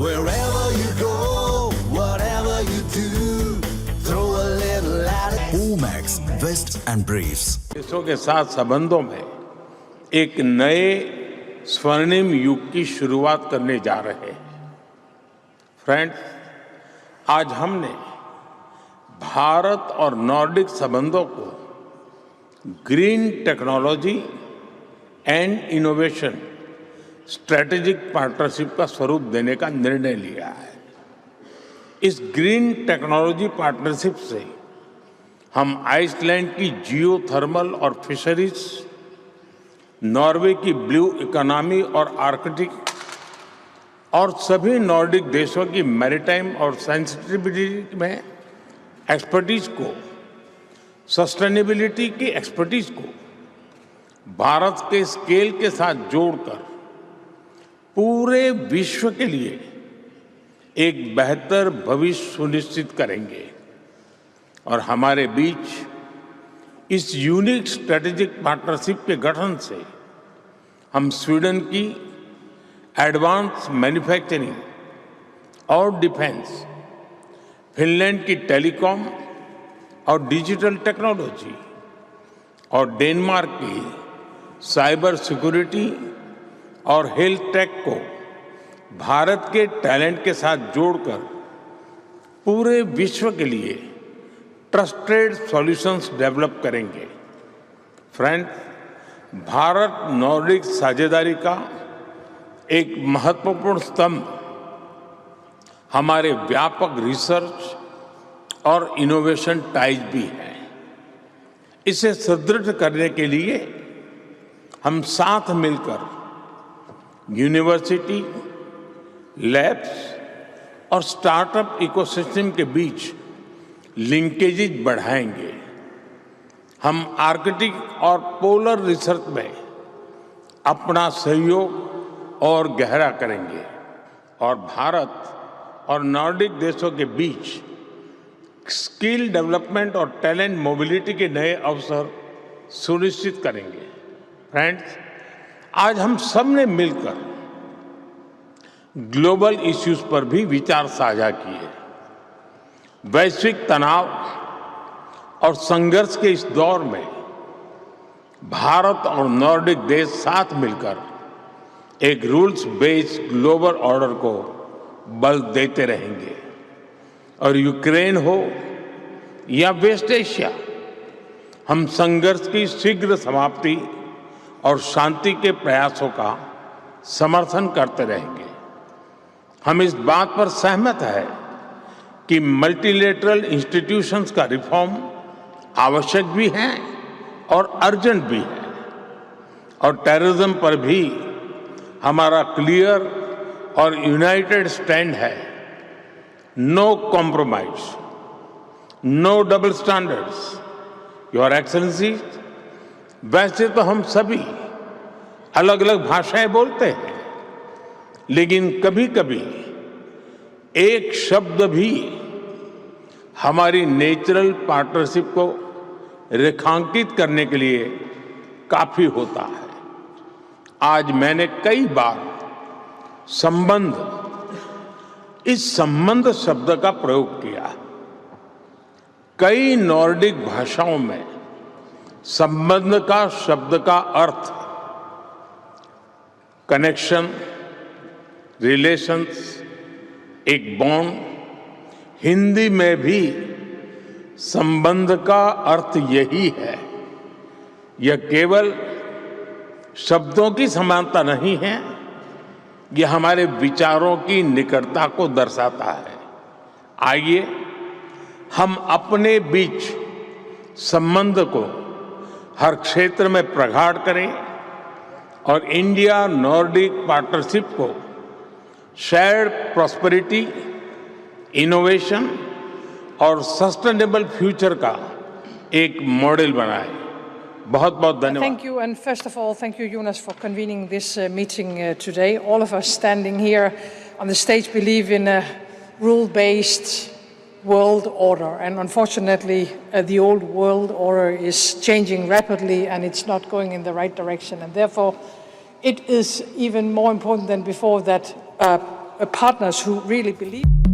Wherever you go, whatever you do, throw a little at it. Omax, Vest and Briefs. देशों के साथ संबंधों में एक नए स्वर्णिम युग की शुरुआत करने जा रहे हैं। फ्रेंड्स, आज हमने भारत और नॉर्डिक संबंधों को green technology and innovation strategic partnership का स्वरूप देने का निर्णय लिया है। इस ग्रीन टेक्नोलॉजी पार्टनरशिप से हम आइसलैंड की जियो थर्मल और फिशरीज, नॉर्वे की ब्लू इकोनॉमी और आर्कटिक और सभी नॉर्डिक देशों की मैरीटाइम और सेंसिटिविटी में एक्सपर्टीज को, सस्टेनेबिलिटी की एक्सपर्टीज को भारत के स्केल के साथ जोड़कर पूरे विश्व के लिए एक बेहतर भविष्य सुनिश्चित करेंगे। और हमारे बीच इस यूनिक स्ट्रेटेजिक पार्टनरशिप के गठन से हम स्वीडन की एडवांस मैन्युफैक्चरिंग और डिफेंस, फिनलैंड की टेलीकॉम और डिजिटल टेक्नोलॉजी और डेनमार्क की साइबर सिक्योरिटी और हेल्थ टेक को भारत के टैलेंट के साथ जोड़कर पूरे विश्व के लिए ट्रस्टेड सॉल्यूशंस डेवलप करेंगे। फ्रेंड्स, भारत नॉर्डिक साझेदारी का एक महत्वपूर्ण स्तंभ हमारे व्यापक रिसर्च और इनोवेशन टाइज भी है। इसे सुदृढ़ करने के लिए हम साथ मिलकर यूनिवर्सिटी, लैब्स और स्टार्टअप इकोसिस्टम के बीच लिंकेजेज बढ़ाएंगे। हम आर्कटिक और पोलर रिसर्च में अपना सहयोग और गहरा करेंगे और भारत और नॉर्डिक देशों के बीच स्किल डेवलपमेंट और टैलेंट मोबिलिटी के नए अवसर सुनिश्चित करेंगे। फ्रेंड्स, आज हम सब ने मिलकर ग्लोबल इश्यूज पर भी विचार साझा किए। वैश्विक तनाव और संघर्ष के इस दौर में भारत और नॉर्डिक देश साथ मिलकर एक रूल्स बेस्ड ग्लोबल ऑर्डर को बल देते रहेंगे। और यूक्रेन हो या वेस्ट एशिया, हम संघर्ष की शीघ्र समाप्ति और शांति के प्रयासों का समर्थन करते रहेंगे। हम इस बात पर सहमत हैं कि मल्टीलेटरल इंस्टीट्यूशंस का रिफॉर्म आवश्यक भी है और अर्जेंट भी है। और टेररिज्म पर भी हमारा क्लियर और यूनाइटेड स्टैंड है। No compromise, no double standards. Your excellency, वैसे तो हम सभी अलग अलग भाषाएं बोलते हैं, लेकिन कभी कभी एक शब्द भी हमारी नेचुरल पार्टनरशिप को रेखांकित करने के लिए काफी होता है। आज मैंने कई बार संबंध, इस संबंध शब्द का प्रयोग किया। कई नॉर्डिक भाषाओं में संबंध का शब्द का अर्थ कनेक्शन, रिलेशंस, एक बॉन्ड। हिंदी में भी संबंध का अर्थ यही है। यह केवल शब्दों की समानता नहीं है, यह हमारे विचारों की निकटता को दर्शाता है। आइए हम अपने बीच संबंध को हर क्षेत्र में प्रगाढ़ करें और इंडिया नॉर्डिक पार्टनरशिप को शेयर्ड प्रॉस्पेरिटी, इनोवेशन और सस्टेनेबल फ्यूचर का एक मॉडल बनाएं। बहुत बहुत धन्यवाद। Thank you, and first of all, thank you, Jonas, for convening this meeting today. All of us standing here on the stage believe in a rule-based world order, and unfortunately, the old world order is changing rapidly, and it's not going in the right direction. And therefore, it is even more important than before that partners who really believe.